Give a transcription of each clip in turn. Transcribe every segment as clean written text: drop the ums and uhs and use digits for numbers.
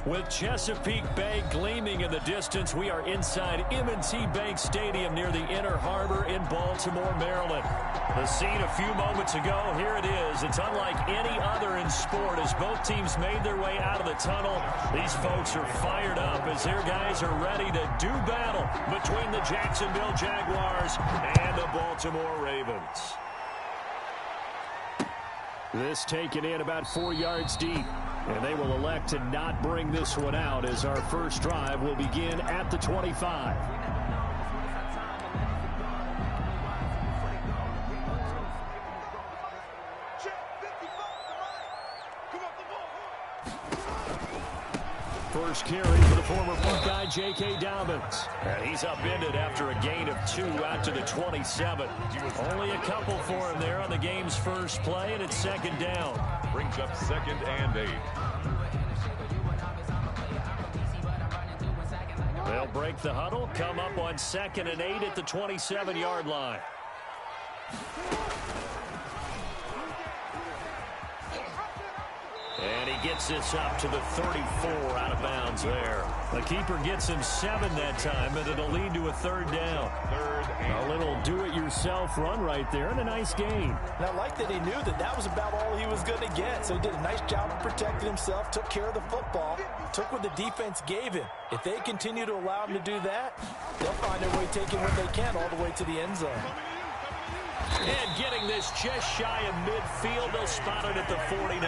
With Chesapeake Bay gleaming in the distance, we are inside M&T Bank Stadium near the Inner Harbor in Baltimore, Maryland. The scene a few moments ago, here it is. It's unlike any other in sport as both teams made their way out of the tunnel. These folks are fired up as their guys are ready to do battle between the Jacksonville Jaguars and the Baltimore Ravens. This taken in about 4 yards deep. And they will elect to not bring this one out as our first drive will begin at the 25. First carry for the former Buckeye, J.K. Dobbins. And he's upended after a gain of 2 out to the 27. Only a couple for him there on the game's first play, and it's second down. Brings up 2nd and 8. They'll break the huddle, come up on 2nd and 8 at the 27-yard line. And he gets this up to the 34 out of bounds there. The keeper gets him 7 that time, but it'll lead to a 3rd down. A little do-it-yourself run right there and a nice gain. And I like that he knew that that was about all he was going to get. So he did a nice job of protecting himself, took care of the football, took what the defense gave him. If they continue to allow him to do that, they'll find their way taking what they can all the way to the end zone. And getting this just shy of midfield, they'll spot it at the 49.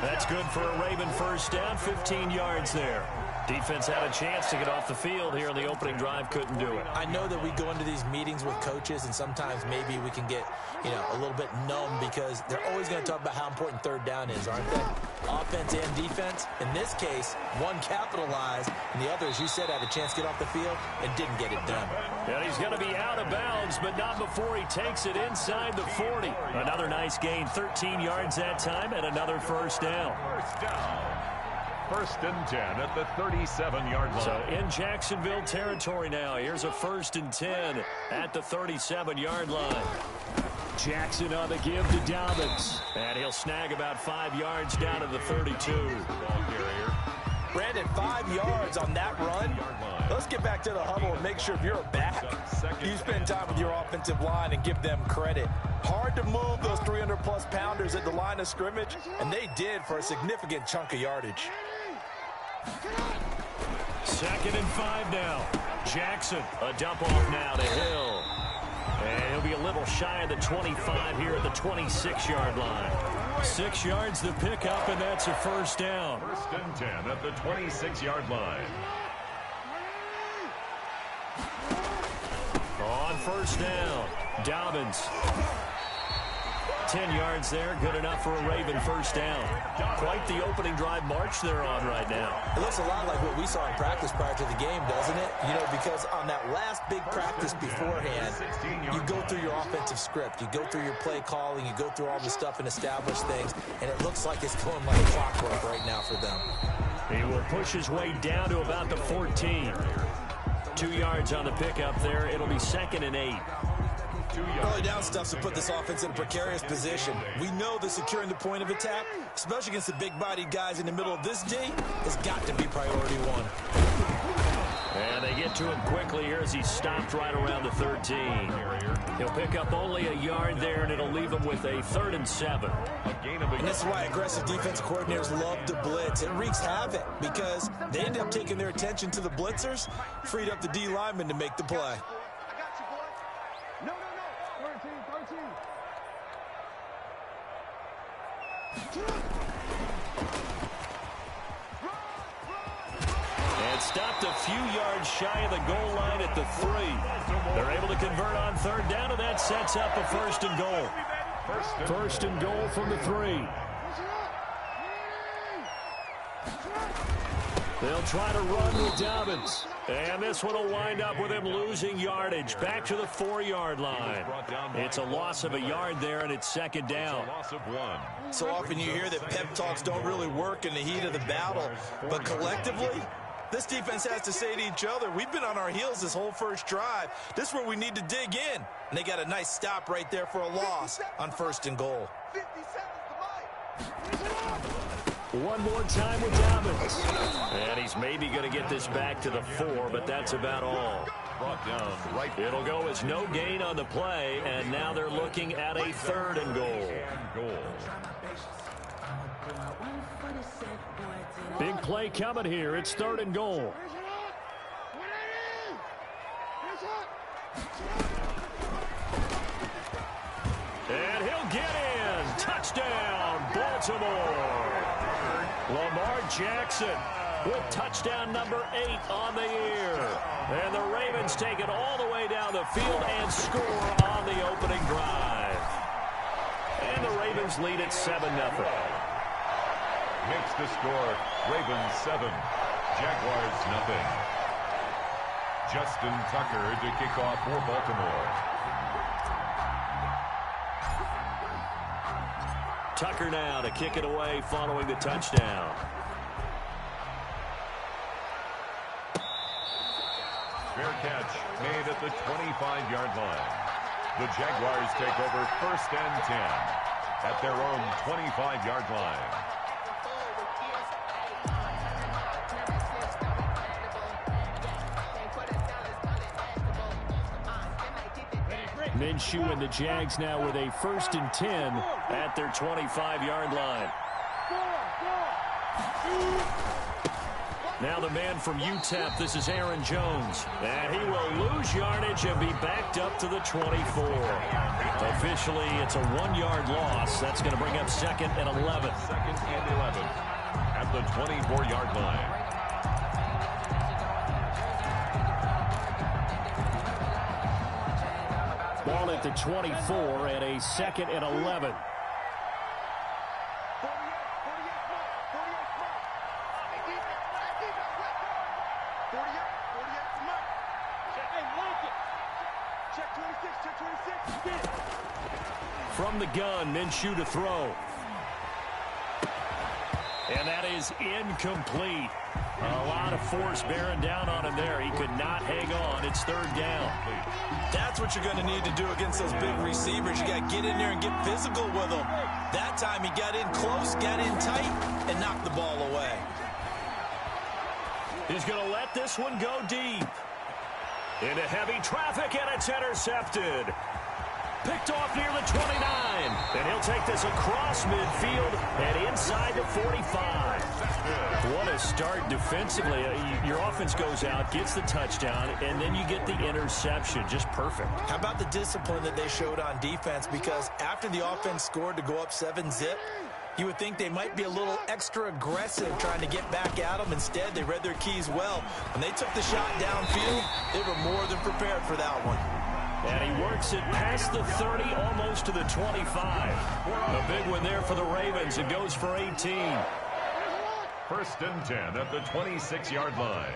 That's good for a Raven first down, 15 yards there. Defense had a chance to get off the field here in the opening drive, couldn't do it. I know that we go into these meetings with coaches, and sometimes maybe we can get, a little bit numb because they're always going to talk about how important 3rd down is, aren't they? Offense and defense. In this case, one capitalized, and the other, as you said, had a chance to get off the field and didn't get it done. And he's going to be out of bounds, but not before he takes it inside the 40. Another nice gain, 13 yards that time, and another first down. First down. 1st and 10 at the 37-yard line. So in Jacksonville territory now. Here's a 1st and 10 at the 37-yard line. Jackson on the give to Dobbins. And he'll snag about 5 yards down to the 32. Brandon, 5 yards on that run. Let's get back to the huddle and make sure if you're back, you spend time with your offensive line and give them credit. Hard to move those 300-plus pounders at the line of scrimmage, and they did for a significant chunk of yardage. 2nd and 5 now. Jackson, a dump off now to Hill. And he'll be a little shy of the 25 here at the 26-yard line. 6 yards the pickup, and that's a first down. 1st and 10 at the 26-yard line. On first down, Dobbins. 10 yards there, good enough for a Raven first down. Quite the opening drive march they're on right now. It looks a lot like what we saw in practice prior to the game, doesn't it? Because on that last big practice beforehand, you go through your offensive script. You go through your play calling. You go through all the stuff and establish things. And it looks like it's going like clockwork right now for them. He will push his way down to about the 14. 2 yards on the pickup there. It'll be 2nd and 8. Early down stuff to put this offense in a precarious position. We know that securing the point of attack, especially against the big-bodied guys in the middle of this D, has got to be priority one. And they get to him quickly here as he's stopped right around the 13. He'll pick up only a yard there, and it'll leave him with a 3rd and 7. And this is why aggressive defensive coordinators love to blitz. It wreaks havoc because they end up taking their attention to the blitzers, freed up the D lineman to make the play. And stopped a few yards shy of the goal line at the 3. They're able to convert on 3rd down, and that sets up a 1st and goal. 1st and goal from the 3. They'll try to run with Dobbins. And this one will wind up with him losing yardage back to the 4-yard line. It's a loss of a yard there, and it's 2nd down. So often you hear that pep talks don't really work in the heat of the battle, but collectively, this defense has to say to each other, we've been on our heels this whole first drive. This is where we need to dig in. And they got a nice stop right there for a loss on 1st and goal. One more time with Dobbins. And he's maybe going to get this back to the 4, but that's about all. Brought down right. It'll go as no gain on the play, and now they're looking at a 3rd and goal. Big play coming here. It's 3rd and goal. And he'll get in. Touchdown, Baltimore. Lamar Jackson with touchdown number 8 on the year. And the Ravens take it all the way down the field and score on the opening drive. And the Ravens lead at 7-0. Makes the score. Ravens 7. Jaguars nothing. Justin Tucker to kick off for Baltimore. Tucker now to kick it away following the touchdown. Fair catch made at the 25-yard line. The Jaguars take over 1st and 10 at their own 25-yard line. Minshew and the Jags now with a 1st and 10 at their 25-yard line. Now the man from UTEP, this is Aaron Jones. And he will lose yardage and be backed up to the 24. Officially, it's a 1-yard loss. That's going to bring up 2nd and 11. 2nd and 11 at the 24-yard line. Ball at the 24 and a 2nd and 11. From the gun, Minshew to throw. And that is incomplete. A lot of force bearing down on him there. He could not hang on. It's 3rd down. That's what you're going to need to do against those big receivers. You got to get in there and get physical with them. That time he got in close, got in tight, and knocked the ball away. He's going to let this one go deep. Into heavy traffic, and it's intercepted. Picked off near the 29. And he'll take this across midfield and inside the 45. What a start defensively. Your offense goes out, gets the touchdown, and then you get the interception. Just perfect. How about the discipline that they showed on defense? Because after the offense scored to go up 7-zip, you would think they might be a little extra aggressive trying to get back at them. Instead, they read their keys well. When they took the shot downfield, they were more than prepared for that one. And he works it past the 30, almost to the 25. A big one there for the Ravens. It goes for 18. 1st and 10 at the 26-yard line.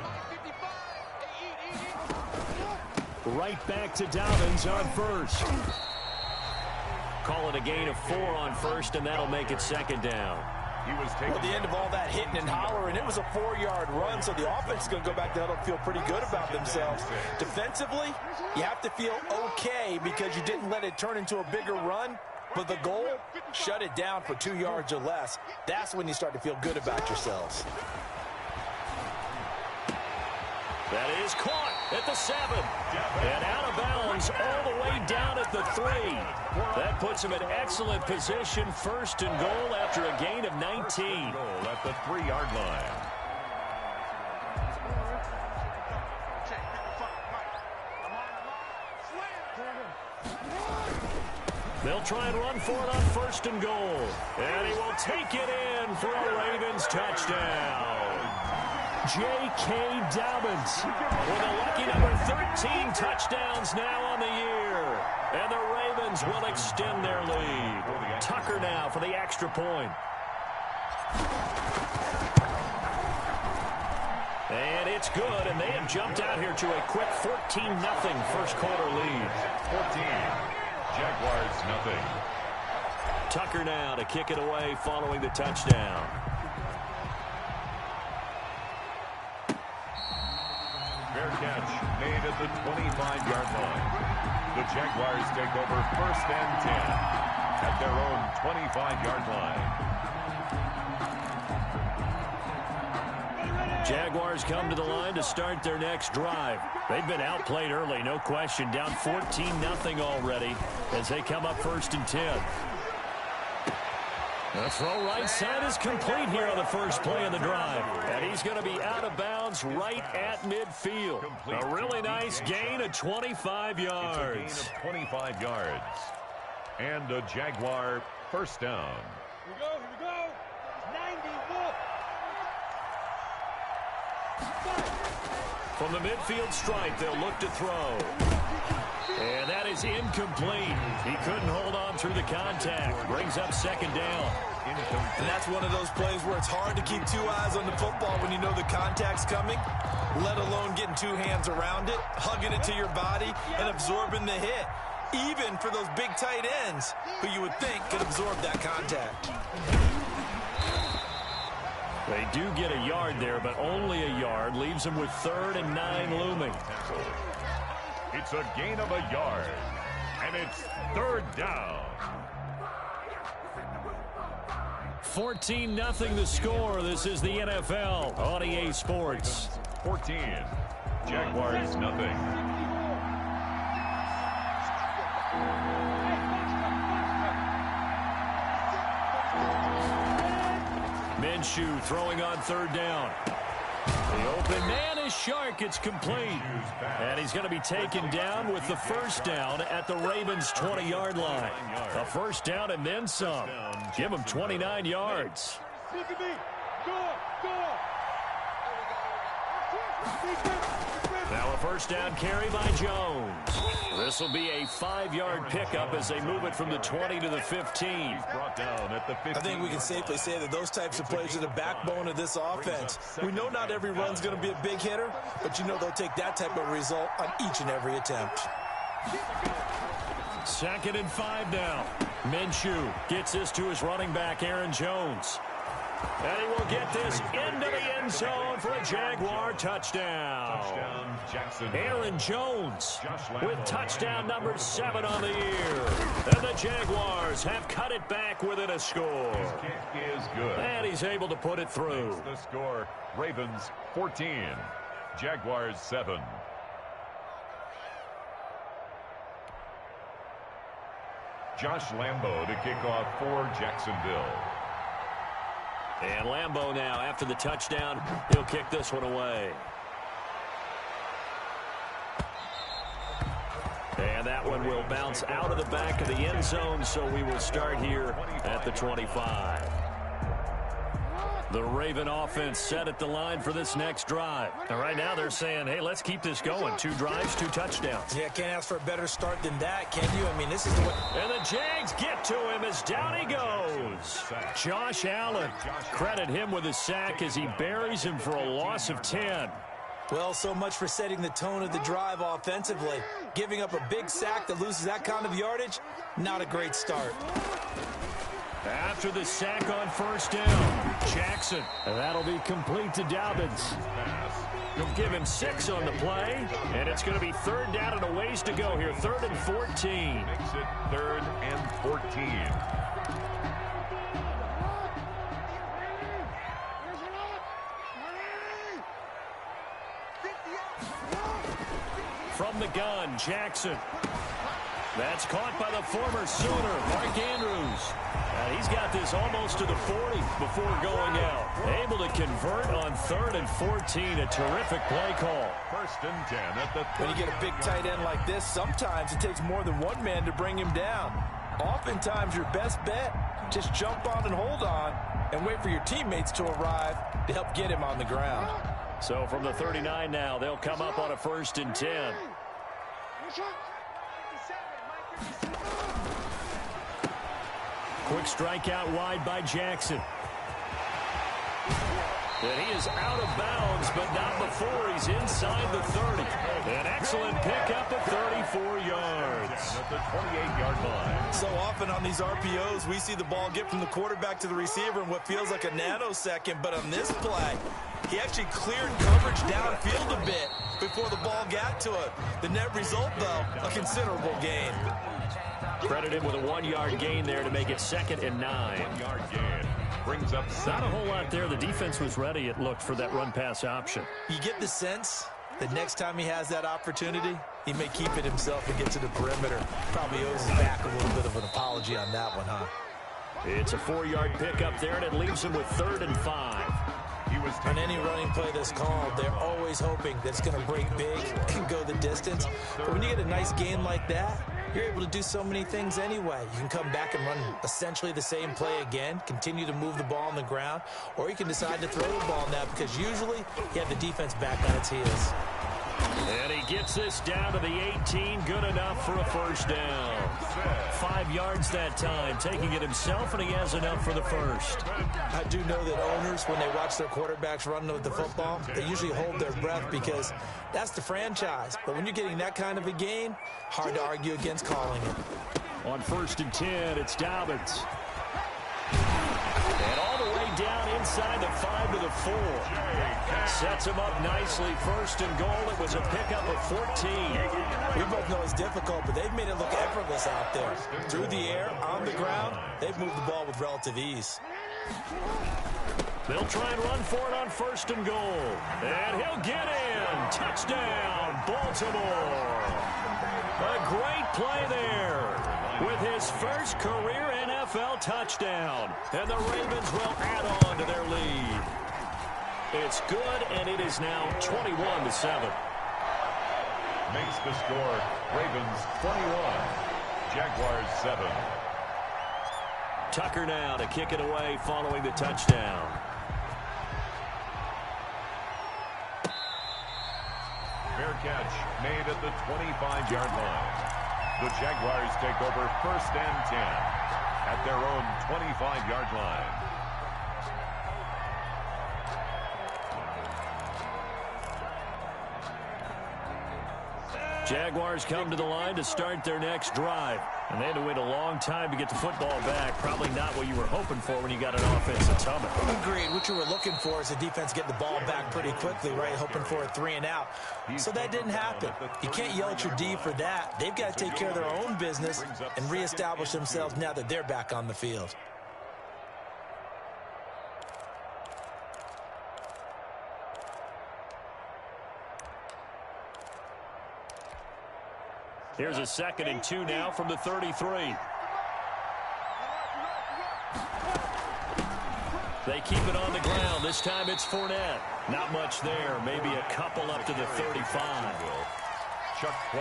Right back to Dobbins on 1st. Call it a gain of 4 on 1st, and that'll make it 2nd down. At the end of all that hitting and hollering, it was a 4-yard run, so the offense is going to go back down and feel pretty good about themselves. Defensively, you have to feel okay because you didn't let it turn into a bigger run, but the goal, shut it down for 2 yards or less. That's when you start to feel good about yourselves. That is caught at the 7. And out of bounds all the way down at the 3. That puts him in excellent position. 1st and goal after a gain of 19. Goal at the 3-yard line. They'll try and run for it on 1st and goal. And he will take it in for a Ravens touchdown. J.K. Dobbins with a lucky number 13 touchdowns now on the year. And the Ravens will extend their lead. Tucker now for the extra point. And it's good, and they have jumped out here to a quick 14-0 first quarter lead. 14. Jaguars nothing. Tucker now to kick it away following the touchdown. Fair catch made at the 25-yard line. The Jaguars take over 1st and 10 at their own 25-yard line. Jaguars come to the line to start their next drive. They've been outplayed early, no question. Down 14-0 already as they come up 1st and 10. The throw right side is complete here on the first play of the drive. And he's going to be out of bounds right at midfield. A really nice gain of 25 yards. It's a gain of 25 yards. And a Jaguar first down. Here we go. 90, look. From the midfield stripe, they'll look to throw. And that is incomplete. He couldn't hold on through the contact. Brings up 2nd down. And that's one of those plays where it's hard to keep 2 eyes on the football when you know the contact's coming, let alone getting 2 hands around it, hugging it to your body, and absorbing the hit. Even for those big tight ends who you would think could absorb that contact. They do get a yard there, but only a yard. Leaves them with 3rd and 9 looming. It's a gain of a yard, and it's 3rd down. 14-0 the score. This is the NFL on EA Sports. 14. Jaguars nothing. Minshew throwing on 3rd down. The open man is Shark. It's complete. And he's going to be taken down with the first down at the Ravens' 20-yard line. A first down and then some. Give him 29 yards. Now a first down carry by Jones. This will be a 5-yard pickup as they move it from the 20 to the 15. Brought down at the 15. I think we can safely say that those types of plays are the backbone of this offense. We know not every run's going to be a big hitter, but you know they'll take that type of result on each and every attempt. 2nd and 5 now. Minshew gets this to his running back, Aaron Jones. And he will get this into the end zone for a Jaguar touchdown. Touchdown, Jackson. Aaron Jones with touchdown number 7 on the year. And the Jaguars have cut it back within a score. His kick is good. And he's able to put it through. The score, Ravens 14, Jaguars 7. Josh Lambo to kick off for Jacksonville. And Lambo now, after the touchdown, he'll kick this one away. And that one will bounce out of the back of the end zone, so we will start here at the 25. The Raven offense set at the line for this next drive. And right now they're saying, hey, let's keep this going. 2 drives, 2 touchdowns. Yeah, can't ask for a better start than that, can you? I mean, this is the way. And the Jags get to him as down he goes. Josh Allen, credit him with a sack as he buries him for a loss of 10. Well, so much for setting the tone of the drive offensively. Giving up a big sack that loses that kind of yardage, not a great start. After the sack on first down, Jackson. And that'll be complete to Dobbins. He'll give him 6 on the play, and it's going to be 3rd down and a ways to go here. 3rd and 14. Makes it 3rd and 14. From the gun, Jackson. That's caught by the former Sooner, Mark Andrews. And he's got this almost to the 40 before going out. Able to convert on 3rd and 14. A terrific play call. 1st and 10 at the 30. When you get a big tight end like this, sometimes it takes more than one man to bring him down. Oftentimes, your best bet, just jump on and hold on and wait for your teammates to arrive to help get him on the ground. So from the 39 now, they'll come up on a 1st and 10. Quick strike out wide by Jackson. And he is out of bounds, but not before he's inside the 30. An excellent pickup of 34 yards. At the 28-yard line. So often on these RPOs, we see the ball get from the quarterback to the receiver in what feels like a nanosecond. But on this play, he actually cleared coverage downfield a bit before the ball got to it. The net result, though, a considerable gain. Credit him with a 1-yard gain there to make it 2nd and 9. 1-yard gain. brings up Not a whole lot there. The defense was ready, it looked, for that run-pass option. You get the sense that next time he has that opportunity, he may keep it himself and get to the perimeter. Probably owes his back a little bit of an apology on that one, huh? It's a 4-yard pickup there, and it leaves him with 3rd and 5. On any running play that's called, they're always hoping that it's going to break big and go the distance. But when you get a nice gain like that, you're able to do so many things anyway. You can come back and run essentially the same play again, continue to move the ball on the ground, or you can decide to throw the ball now because usually you have the defense back on its heels. And he gets this down to the 18, good enough for a first down. 5 yards that time, taking it himself, and he has enough for the first. I do know that owners, when they watch their quarterbacks run with the football, they usually hold their breath because that's the franchise. But when you're getting that kind of a gain, hard to argue against calling it. On 1st and 10, it's Dobbins. And all the way down inside the 5 to the 4. Sets him up nicely. 1st and goal. It was a pickup of 14. We both know it's difficult, but they've made it look effortless out there. Through the air, on the ground, they've moved the ball with relative ease. They'll try and run for it on 1st and goal. And he'll get in. Touchdown, Baltimore. A great play there with his first career NFL touchdown. And the Ravens will add on to their lead. It's good, and it is now 21-7. makes the score. Ravens 21, Jaguars 7. Tucker now to kick it away following the touchdown. Fair catch made at the 25-yard line. The Jaguars take over 1st and 10 at their own 25-yard line. Jaguars come to the line to start their next drive. And they had to wait a long time to get the football back. Probably not what you were hoping for when you got an offensive tumbler. Agreed. What you were looking for is the defense get the ball back pretty quickly, right? Hoping for a 3 and out. So that didn't happen. You can't yell at your D for that. They've got to take care of their own business and reestablish themselves now that they're back on the field. Here's a 2nd and 2 now from the 33. They keep it on the ground. This time it's Fournette. Not much there. Maybe a couple up to the 35.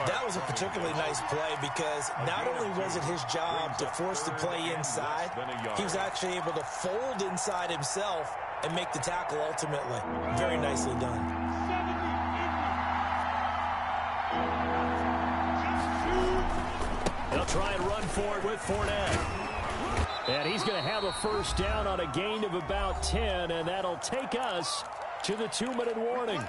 That was a particularly nice play because not only was it his job to force the play inside, he was actually able to fold inside himself and make the tackle ultimately. Very nicely done. They'll try and run for it with Fournette. And he's going to have a first down on a gain of about 10, and that'll take us to the 2-minute warning.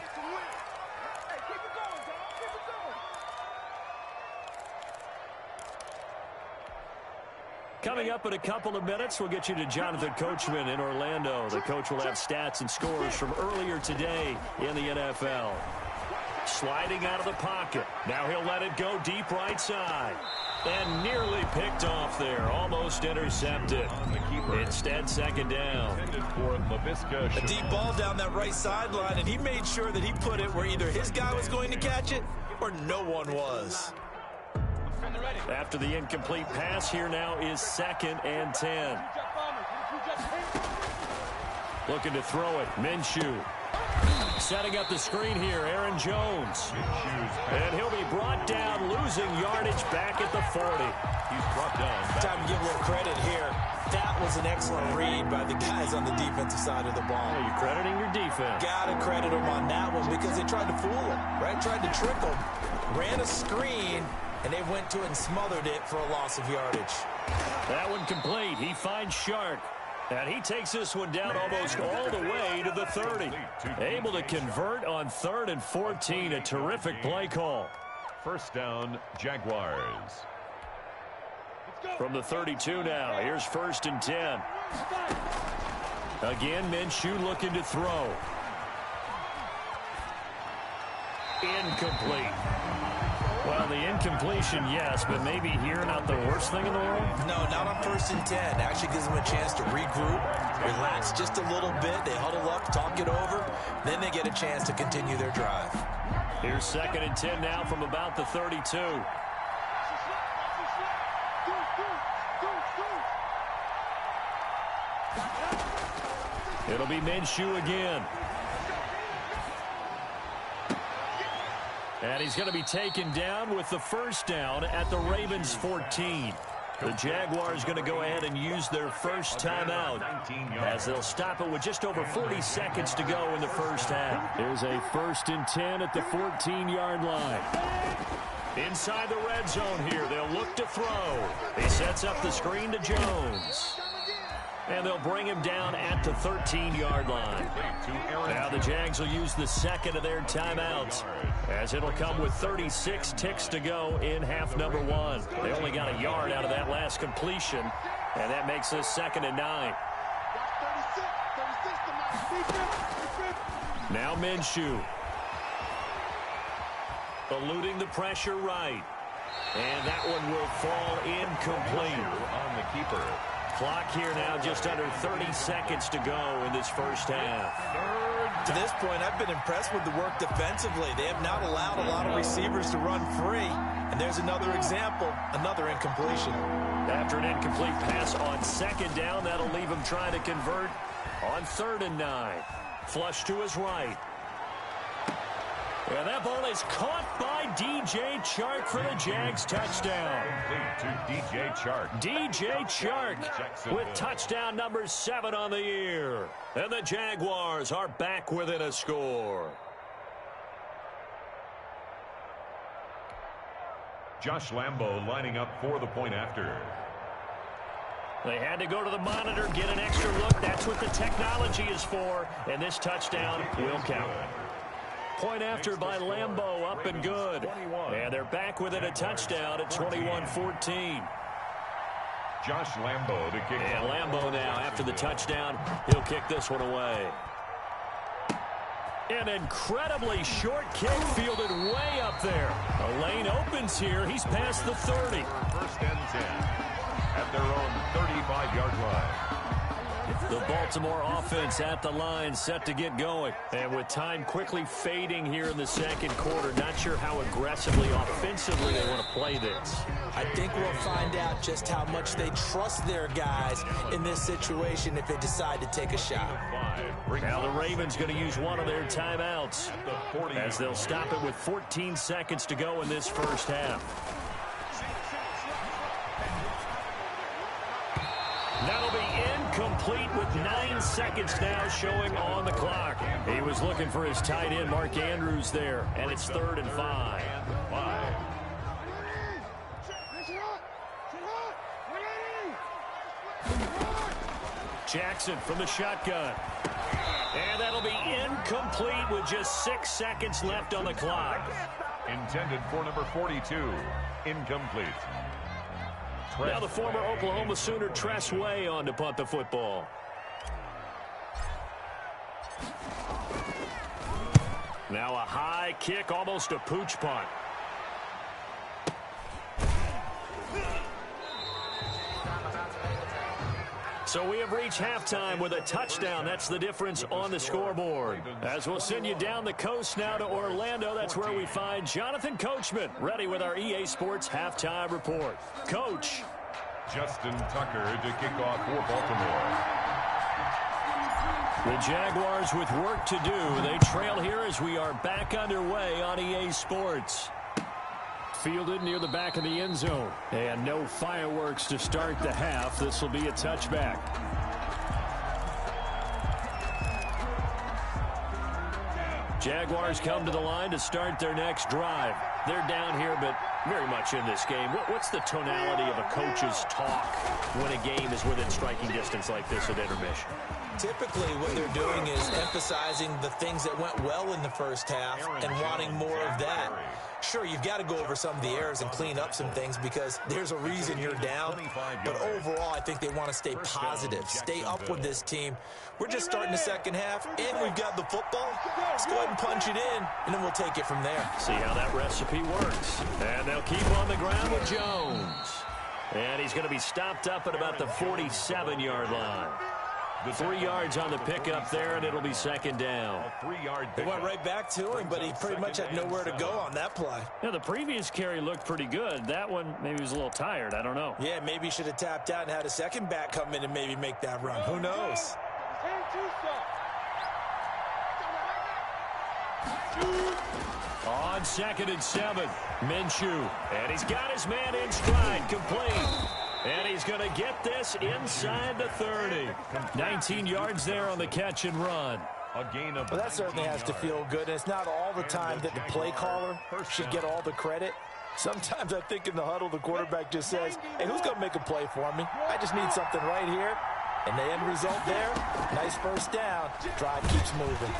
Coming up in a couple of minutes, we'll get you to Jonathan Coachman in Orlando. The coach will have stats and scores from earlier today in the NFL. Sliding out of the pocket. Now he'll let it go deep right side. And nearly picked off there. Almost intercepted. Instead, 2nd down. A deep ball down that right sideline, and he made sure that he put it where either his guy was going to catch it or no one was. After the incomplete pass, here now is 2nd and 10. Looking to throw it. Minshew. Setting up the screen here, Aaron Jones. And he'll be brought down, losing yardage back at the 40. He's brought down. Time to give a little credit here. That was an excellent read by the guys on the defensive side of the ball. You're crediting your defense. Gotta credit them on that one because they tried to fool him, right? Tried to trick him. Ran a screen, and they went to it and smothered it for a loss of yardage. That one complete. He finds Shark. And he takes this one down almost all the way to the 30. Able to convert on 3rd and 14. A terrific play call. First down, Jaguars. From the 32 now. Here's 1st and 10. Again, Minshew looking to throw. Incomplete. Well, the incompletion, yes, but maybe here not the worst thing in the world? No, not on 1st and 10. Actually gives them a chance to regroup, relax just a little bit. They huddle up, talk it over. Then they get a chance to continue their drive. Here's 2nd and 10 now from about the 32. It'll be Minshew again. And he's going to be taken down with the first down at the Ravens' 14. The Jaguars going to go ahead and use their first timeout as they'll stop it with just over 40 seconds to go in the first half. Here's a 1st and 10 at the 14-yard line. Inside the red zone here, they'll look to throw. He sets up the screen to Jones. And they'll bring him down at the 13-yard line. Now the Jags will use the second of their timeouts, as it'll come with 36 ticks to go in half number 1. They only got a yard out of that last completion, and that makes this 2nd and 9. Now Minshew. Eluding the pressure right. And that one will fall incomplete on the keeper. Clock here now just under 30 seconds to go in this first half. To this point, I've been impressed with the work defensively. They have not allowed a lot of receivers to run free. And there's another example, another incompletion. After an incomplete pass on 2nd down, that'll leave him trying to convert on 3rd and 9. Flush to his right. And that ball is caught by DJ Chark for the Jags touchdown. To DJ Chark. DJ Chark with touchdown number 7 on the year. And the Jaguars are back within a score. Josh Lambo lining up for the point after. They had to go to the monitor, get an extra look. That's what the technology is for. And this touchdown will count. Point after by Lambo, up and good. And they're back within a touchdown at 21-14. Josh Lambo to kick. And Lambo now, after the touchdown, he'll kick this one away. An incredibly short kick fielded way up there. A lane opens here. He's past the 30. 1st and 10 at their own 35-yard line. The Baltimore offense at the line, set to get going. And with time quickly fading here in the 2nd quarter, not sure how aggressively, offensively they want to play this. I think we'll find out just how much they trust their guys in this situation if they decide to take a shot. Now the Ravens going to use one of their timeouts as they'll stop it with 14 seconds to go in this first half. That'll be incomplete with 9 seconds now showing on the clock. He was looking for his tight end, Mark Andrews, there, and it's 3rd and 5. Jackson from the shotgun. And that'll be incomplete with just 6 seconds left on the clock. Intended for number 42. Incomplete. Now the former Oklahoma Sooner Tress Way on to punt the football. Now a high kick, almost a pooch punt. So we have reached halftime with a touchdown. That's the difference on the scoreboard. As we'll send you down the coast now to Orlando, that's where we find Jonathan Coachman, ready with our EA Sports halftime report. Coach. Justin Tucker to kick off for Baltimore. The Jaguars with work to do. They trail here as we are back underway on EA Sports. Fielded near the back of the end zone. And no fireworks to start the half. This will be a touchback. Jaguars come to the line to start their next drive. They're down here, but very much in this game. What's the tonality of a coach's talk when a game is within striking distance like this at intermission? Typically, what they're doing is emphasizing the things that went well in the first half and wanting more of that. Sure, you've got to go over some of the errors and clean up some things because there's a reason you're down. But overall, I think they want to stay positive, stay up with this team. We're just starting the second half, and we've got the football. Let's go ahead and punch it in, and then we'll take it from there. See how that recipe works. And they'll keep on the ground with Jones. And he's going to be stopped up at about the 47-yard line. 3 yards on the pickup there, and it'll be second down. They went right back to him, but he pretty much had nowhere to go on that play. Yeah, the previous carry looked pretty good. That one, maybe he was a little tired. I don't know. Yeah, maybe he should have tapped out and had a second back come in and maybe make that run. Who knows? On 2nd and 7, Minshew. And he's got his man in stride, complete. And he's going to get this inside the 30. 19 yards there on the catch and run. Well, that certainly has to feel good. And it's not all the time that the play caller should get all the credit. Sometimes I think in the huddle, the quarterback just says, hey, who's going to make a play for me? I just need something right here. And the end result there, nice first down. Drive keeps moving.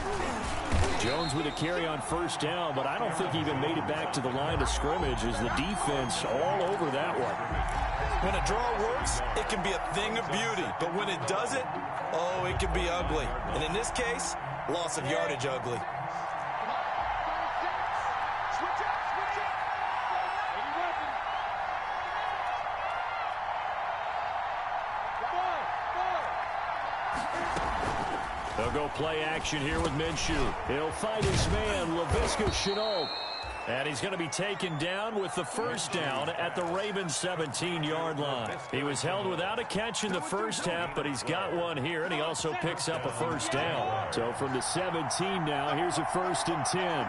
Jones with a carry on first down, but I don't think he even made it back to the line of scrimmage as the defense all over that one. When a draw works, it can be a thing of beauty. But when it doesn't, oh, it can be ugly. And in this case, loss of yardage ugly. They'll go play action here with Minshew. He'll fight his man, Laviska Shenault. And he's going to be taken down with the first down at the Ravens' 17-yard line. He was held without a catch in the first half, but he's got one here, and he also picks up a first down. So from the 17 now, here's a 1st and 10.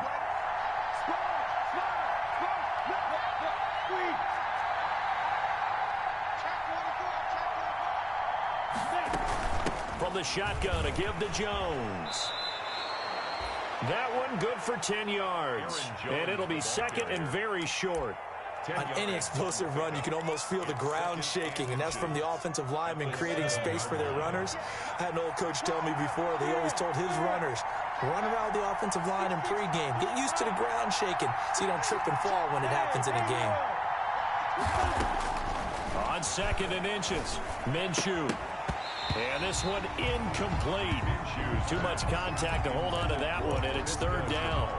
From the shotgun, a give to Jones. That one good for 10 yards. And it'll be 2nd and very short. On any explosive run, you can almost feel the ground shaking, and that's from the offensive linemen creating space for their runners. I had an old coach tell me before, they always told his runners, run around the offensive line in pregame. Get used to the ground shaking so you don't trip and fall when it happens in a game. On 2nd and inches, Minshew. And this one incomplete. Too much contact to hold on to that one, and it's 3rd down.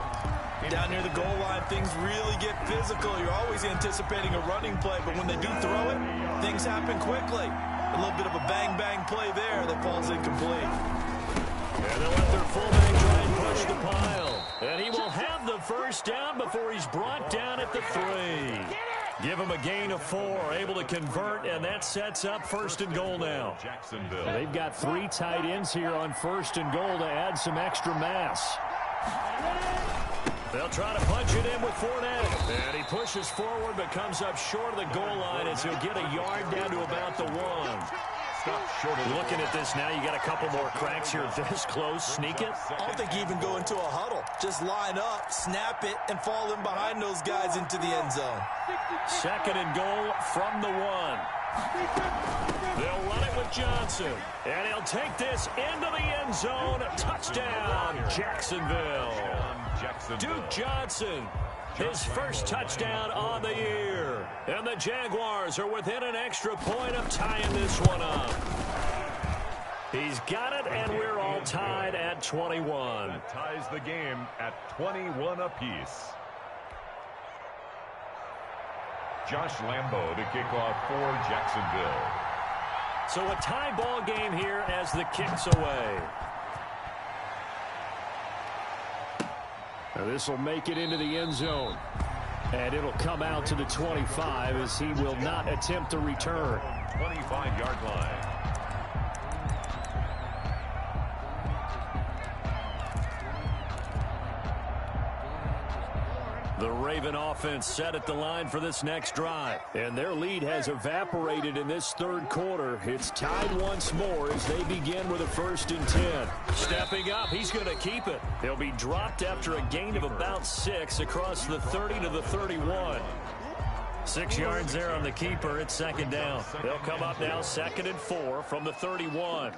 Down near the goal line, things really get physical. You're always anticipating a running play, but when they do throw it, things happen quickly. A little bit of a bang-bang play there that falls incomplete. And they'll let their fullback try and push the pile. And he will have the first down before he's brought down at the 3. Give him a gain of 4, able to convert, and that sets up 1st and goal now. They've got 3 tight ends here on 1st and goal to add some extra mass. They'll try to punch it in with Fournette. And he pushes forward but comes up short of the goal line as he'll get a yard down to about the 1. Looking at this now, you got a couple more cracks here this close. Sneak it. I don't think you even go into a huddle. Just line up, snap it, and fall in behind those guys into the end zone. 2nd and goal from the 1. They'll run it with Johnson. And he'll take this into the end zone. Touchdown, Jacksonville. Duke Johnson, his first touchdown on the year. And the Jaguars are within an extra point of tying this one up. He's got it, and we're all tied at 21. That ties the game at 21 apiece. Josh Lambo to kick off for Jacksonville. So a tie ball game here as the kick's away. Now this will make it into the end zone. And it'll come out to the 25 as he will not attempt to return. 25-yard line. The Raven offense set at the line for this next drive. And their lead has evaporated in this 3rd quarter. It's tied once more as they begin with a 1st and 10. Stepping up, he's going to keep it. He'll be dropped after a gain of about 6 across the 30 to the 31. 6 yards there on the keeper. It's 2nd down. They'll come up now 2nd and 4 from the 31.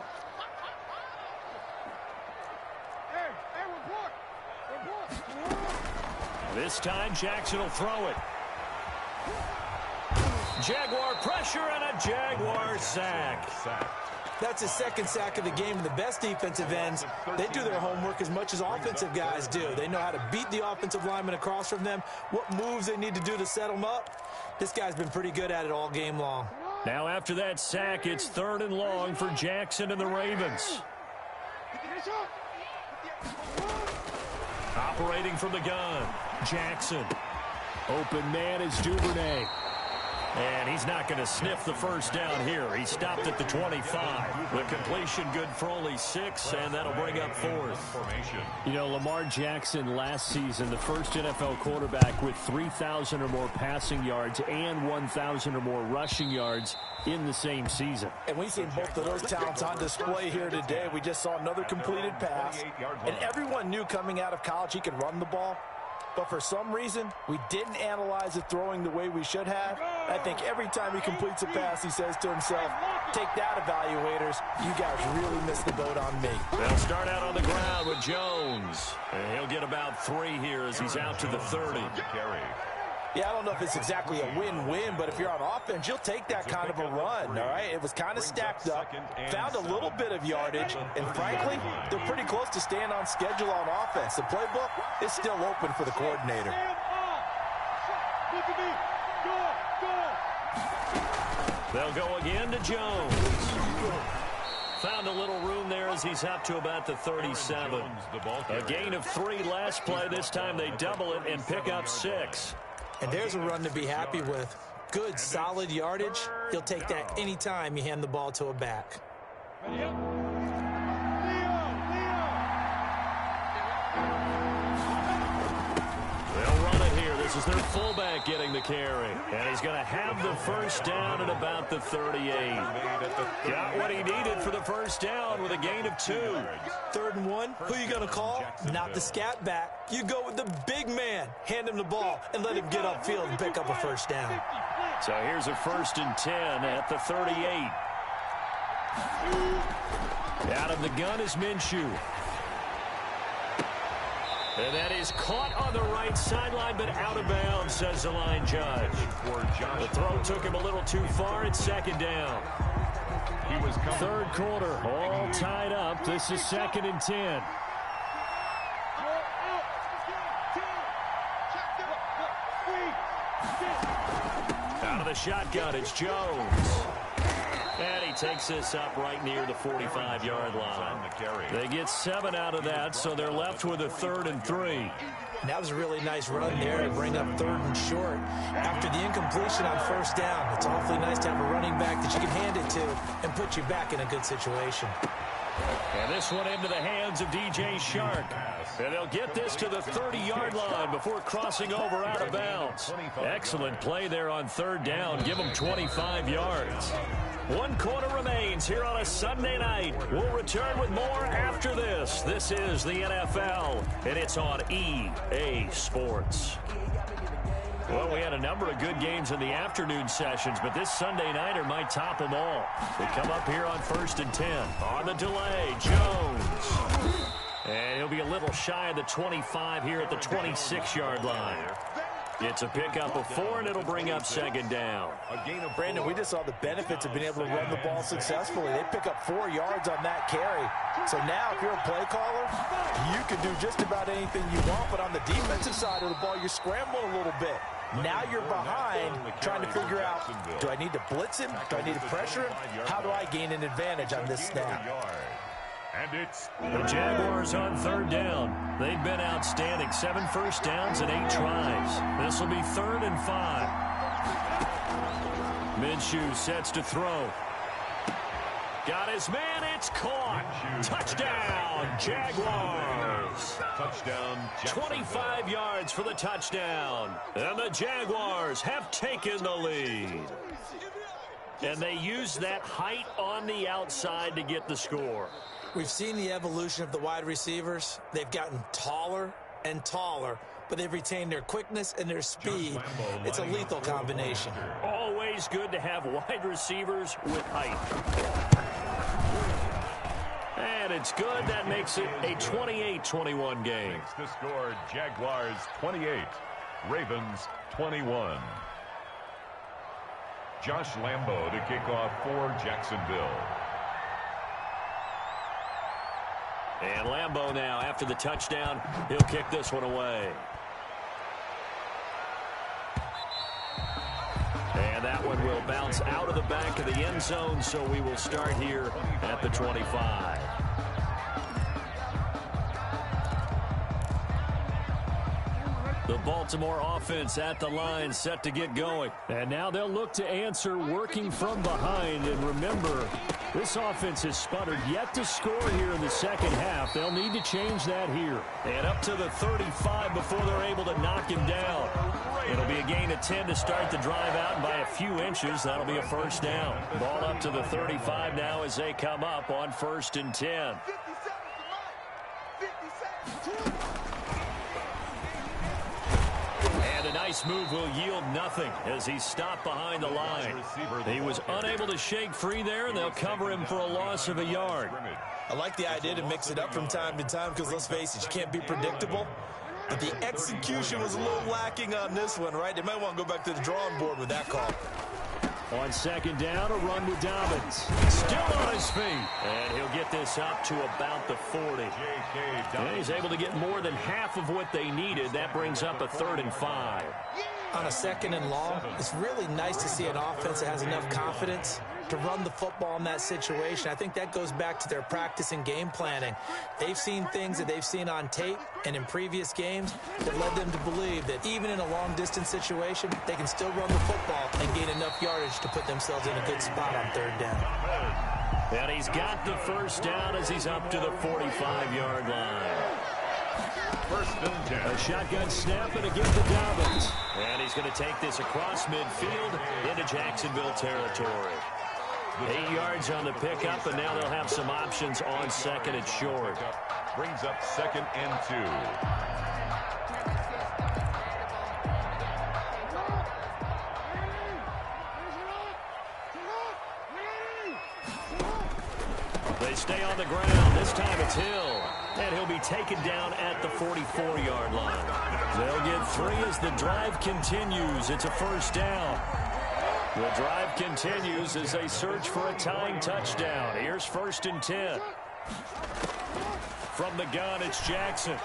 This time, Jackson will throw it. Jaguar pressure and a Jaguar sack. That's his second sack of the game. And the best defensive ends, they do their homework as much as offensive guys do. They know how to beat the offensive lineman across from them, what moves they need to do to set them up. This guy's been pretty good at it all game long. Now after that sack, it's 3rd and long for Jackson and the Ravens. Operating from the gun, Jackson. Open man is Duvernay. And he's not going to sniff the first down here. He stopped at the 25. The completion good for only 6, and that'll bring up 4th. You know, Lamar Jackson last season, the first NFL quarterback with 3,000 or more passing yards and 1,000 or more rushing yards in the same season. And we've seen both of those talents on display here today. We just saw another completed pass. And everyone knew coming out of college he could run the ball. But for some reason, we didn't analyze it throwing the way we should have. I think every time he completes a pass, he says to himself, take that, evaluators. You guys really missed the boat on me. They'll start out on the ground with Jones. And he'll get about 3 here as he's out to the 30. Yeah, I don't know if it's exactly a win-win, but if you're on offense, you'll take that kind of a run, all right? It was kind of stacked up, found a little bit of yardage, and frankly, they're pretty close to staying on schedule on offense. The playbook is still open for the coordinator. They'll go again to Jones. Found a little room there as he's up to about the 37. A gain of 3 last play. This time they double it and pick up 6. And there's a run to be happy with. Good, solid yardage. He'll take that any time you hand the ball to a back. They'll run it here. This is their fullback getting the carry. And he's going to have the first down at about the 38. Got what he needed for the first down with a gain of 2. 3rd and 1, who you going to call? Not the scat back. You go with the big man. Hand him the ball and let him get upfield and pick up a first down. So here's a 1st and 10 at the 38. Out of the gun is Minshew. And that is caught on the right sideline, but out of bounds, says the line judge. The throw took him a little too far. It's 2nd down. 3rd quarter, all tied up. This is 2nd and 10. Out of the shotgun, it's Jones. And he takes this up right near the 45-yard line. They get 7 out of that, so they're left with a 3rd and 3. That was a really nice run there to bring up 3rd and short. After the incompletion on 1st down, it's awfully nice to have a running back that you can hand it to and put you back in a good situation. And this one into the hands of DJ Shark. And they'll get this to the 30-yard line before crossing over out of bounds. Excellent play there on 3rd down. Give them 25 yards. 1 quarter remains here on a Sunday night. We'll return with more after this. This is the NFL, and it's on EA Sports. Well, we had a number of good games in the afternoon sessions, but this Sunday nighter might top them all. They come up here on 1st and 10. On the delay, Jones. And he'll be a little shy of the 25 here at the 26-yard line. It's a pickup of 4, and it'll bring up 2nd down. Brandon, we just saw the benefits of being able to run the ball successfully. They pick up 4 yards on that carry. So now, if you're a play caller, you can do just about anything you want. But on the defensive side of the ball, you're scrambling a little bit. Now you're behind, trying to figure out, do I need to blitz him? Do I need to pressure him? How do I gain an advantage on this snap? And it's the Jaguars on 3rd down. They've been outstanding. 7 first downs and 8 tries. This will be 3rd and 5. Minshew sets to throw. Got his man. It's caught. Touchdown, Jaguars. touchdown. 25 yards for the touchdown. And the Jaguars have taken the lead. And they use that height on the outside to get the score. We've seen the evolution of the wide receivers. They've gotten taller and taller, but they've retained their quickness and their speed. It's a lethal combination. Always good to have wide receivers with height. And it's good. That makes it a 28-21 game. The score, Jaguars 28, Ravens 21. Josh Lambo to kick off for Jacksonville. And Lambo now, after the touchdown, he'll kick this one away. And that one will bounce out of the back of the end zone, so we will start here at the 25. The Baltimore offense at the line, set to get going. And now they'll look to answer working from behind. And remember, this offense has sputtered yet to score here in the second half. They'll need to change that here. And up to the 35 before they're able to knock him down. It'll be a gain of 10 to start the drive out, and by a few inches, that'll be a first down. Ball up to the 35 now as they come up on 1st and 10. And a nice move will yield nothing as he's stopped behind the line. He was unable to shake free there, and they'll cover him for a loss of a yard. I like the idea to mix it up from time to time because, let's face it, you can't be predictable. But the execution was a little lacking on this one, right? They might want to go back to the drawing board with that call. On 2nd down, a run with Dobbins. Still on his feet. And he'll get this up to about the 40. And he's able to get more than half of what they needed. That brings up a 3rd and 5. On a 2nd and long, it's really nice to see an offense that has enough confidence to run the football in that situation. I think that goes back to their practice and game planning. They've seen things that they've seen on tape and in previous games that led them to believe that even in a long-distance situation, they can still run the football and gain enough yardage to put themselves in a good spot on 3rd down. And he's got the first down as he's up to the 45-yard line. 1st and 10. A shotgun snap and a give to Dobbins. And he's going to take this across midfield into Jacksonville territory. 8 yards on the pickup, and now they'll have some options on 2nd and short. Brings up 2nd and 2. They stay on the ground. This time it's Hill. And he'll be taken down at the 44-yard line. They'll get 3 as the drive continues. It's a first down. The drive continues as they search for a tying touchdown. Here's 1st and 10. From the gun, it's Jackson.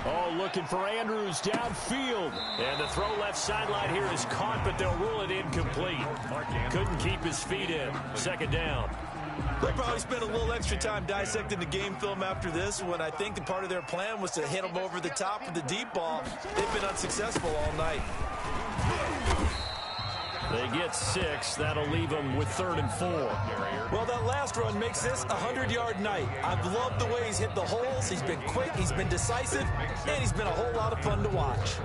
Oh, looking for Andrews downfield. And the throw left sideline here is caught, but they'll rule it incomplete. Couldn't keep his feet in. 2nd down. They'll probably spend a little extra time dissecting the game film after this when I think that part of their plan was to hit them over the top with the deep ball. They've been unsuccessful all night. They get 6. That'll leave them with 3rd and 4. Well, that last run makes this a 100-yard night. I've loved the way he's hit the holes. He's been quick, he's been decisive, and he's been a whole lot of fun to watch.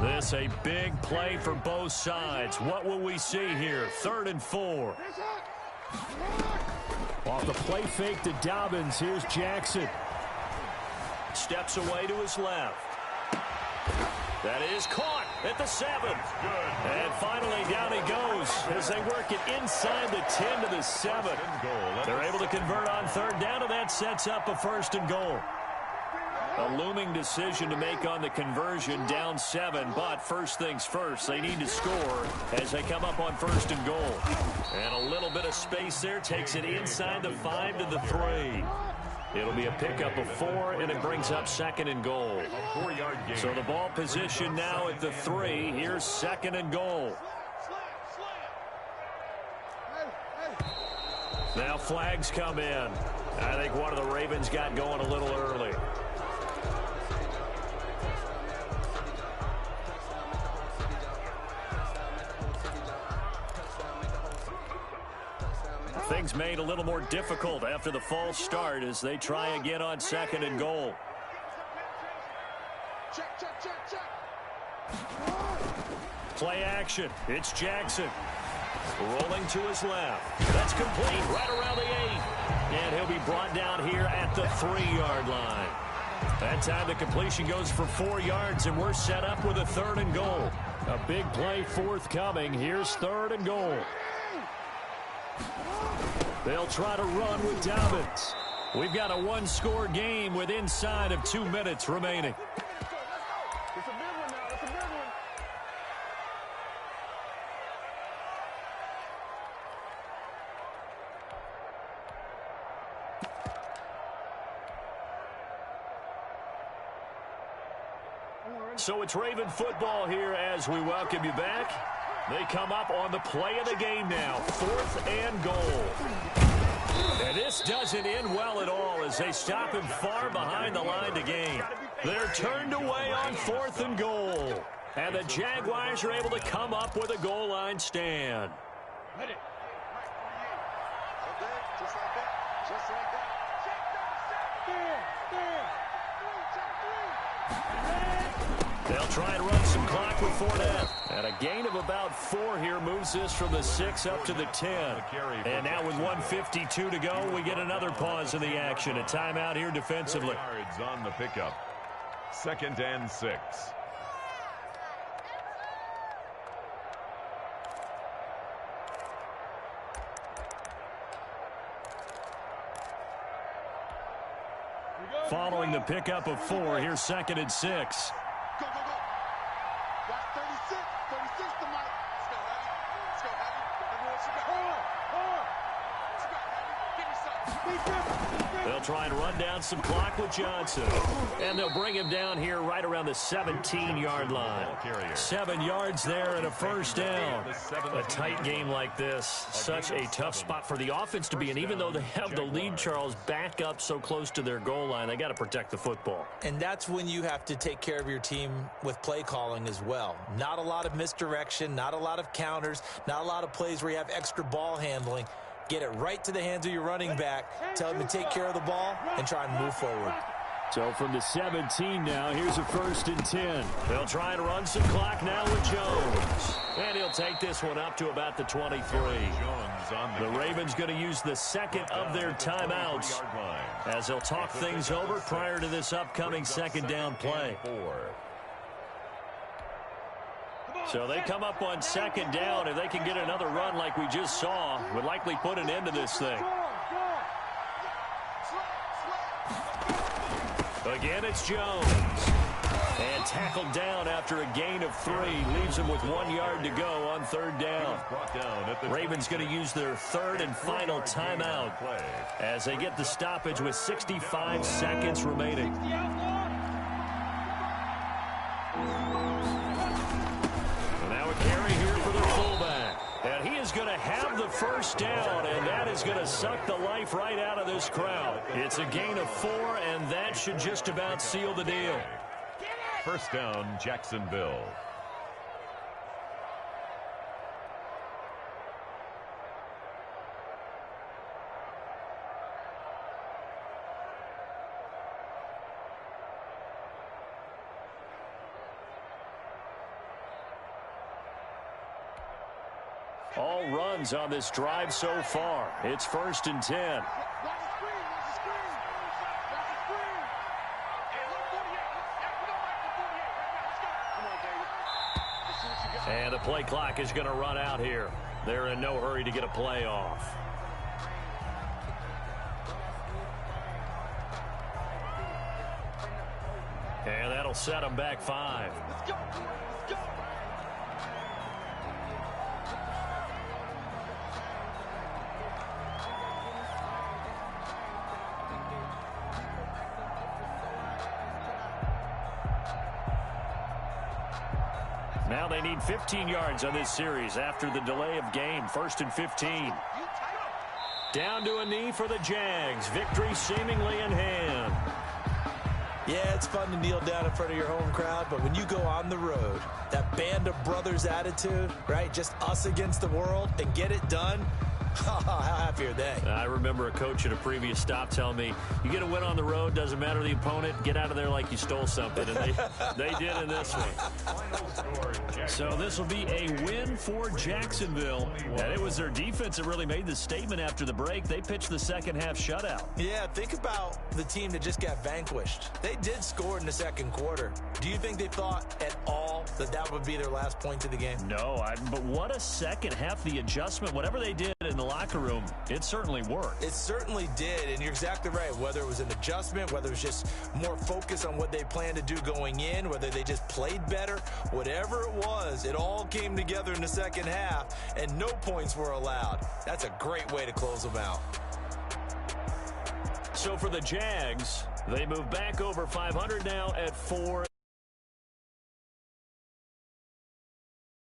This a big play for both sides. What will we see here? 3rd and 4. Off the play fake to Dobbins, here's Jackson. Steps away to his left. That is caught at the 7. And finally down he goes as they work it inside the 10 to the 7. They're able to convert on 3rd down, and that sets up a 1st and goal. A looming decision to make on the conversion, down 7, but first things first, they need to score as they come up on 1st and goal. And a little bit of space there, takes it inside the 5 to the 3. It'll be a pickup of 4, and it brings up 2nd and goal. So the ball position now at the 3. Here's 2nd and goal. Now flags come in. I think one of the Ravens got going a little early. Things made a little more difficult after the false start as they try again on 2nd and goal. Play action. It's Jackson. Rolling to his left. That's complete right around the 8. And he'll be brought down here at the 3-yard line. That time the completion goes for 4 yards, and we're set up with a 3rd and goal. A big play forthcoming. Here's 3rd and goal. They'll try to run with Dobbins. We've got a one-score game with inside of 2 minutes remaining. It's a big one now. It's a big one. So it's Raven football here as we welcome you back. They come up on the play of the game now. 4th and goal. And this doesn't end well at all as they stop him far behind the line to gain. They're turned away on 4th and goal. And the Jaguars are able to come up with a goal line stand. Hit it. Just like that. Just like that. They'll try and run some clock with Fournette. And a gain of about 4 here moves this from the 6 up to the 10. And now with 1:52 to go, we get another pause in the action. A timeout here defensively. 4 yards on the pickup. 2nd and 6. Following the pickup of 4, here's 2nd and 6. Go, go, go. That's 36. 36 to Mike. Let's go, Heavy. Let's go, Heavy. Everyone should go. Hold on. Let's go, Heavy. Give me something. They'll try and run down some clock with Johnson. And they'll bring him down here right around the 17-yard line. 7 yards there and a first down. A tight game like this, such a tough spot for the offense to be in. Even though they have the lead, Charles, back up so close to their goal line, they got to protect the football. And that's when you have to take care of your team with play calling as well. Not a lot of misdirection, not a lot of counters, not a lot of plays where you have extra ball handling. Get it right to the hands of your running back. Tell him to take care of the ball and try and move forward. So from the 17 now, here's a 1st and 10. They'll try and run some clock now with Jones. And he'll take this one up to about the 23. The Ravens going to use the 2nd of their timeouts as they'll talk things over prior to this upcoming 2nd down play. So they come up on 2nd down. If they can get another run like we just saw, would likely put an end to this thing. Again, it's Jones. And tackled down after a gain of 3. Leaves him with 1 yard to go on 3rd down. Ravens going to use their 3rd and final timeout as they get the stoppage with 65 seconds remaining. Carry here for their fullback. And he is going to have the first down, and that is going to suck the life right out of this crowd. It's a gain of 4, and that should just about seal the deal. First down, Jacksonville. All runs on this drive so far. It's 1st and 10. And the play clock is going to run out here. They're in no hurry to get a play off. And that'll set them back 5. Let's go. Let's go. Now they need 15 yards on this series after the delay of game. 1st and 15. Down to a knee for the Jags. Victory seemingly in hand. Yeah, it's fun to kneel down in front of your home crowd, but when you go on the road, that band of brothers attitude, right, just us against the world, and get it done, how happy are they? I remember a coach at a previous stop telling me, you get a win on the road, doesn't matter the opponent, get out of there like you stole something. And they did in this one. So this will be a win for Jacksonville. And it was their defense that really made the statement after the break. They pitched the second half shutout. Yeah, think about the team that just got vanquished. They did score in the second quarter. Do you think they thought at all that that would be their last point of the game? No, but what a second half. The adjustment, whatever they did in the locker room, it certainly worked. It certainly did, and you're exactly right. Whether it was an adjustment, whether it was just more focus on what they planned to do going in, whether they just played better, whatever it was, it all came together in the second half, and no points were allowed. That's a great way to close them out. So for the Jags, they move back over 500 now at 4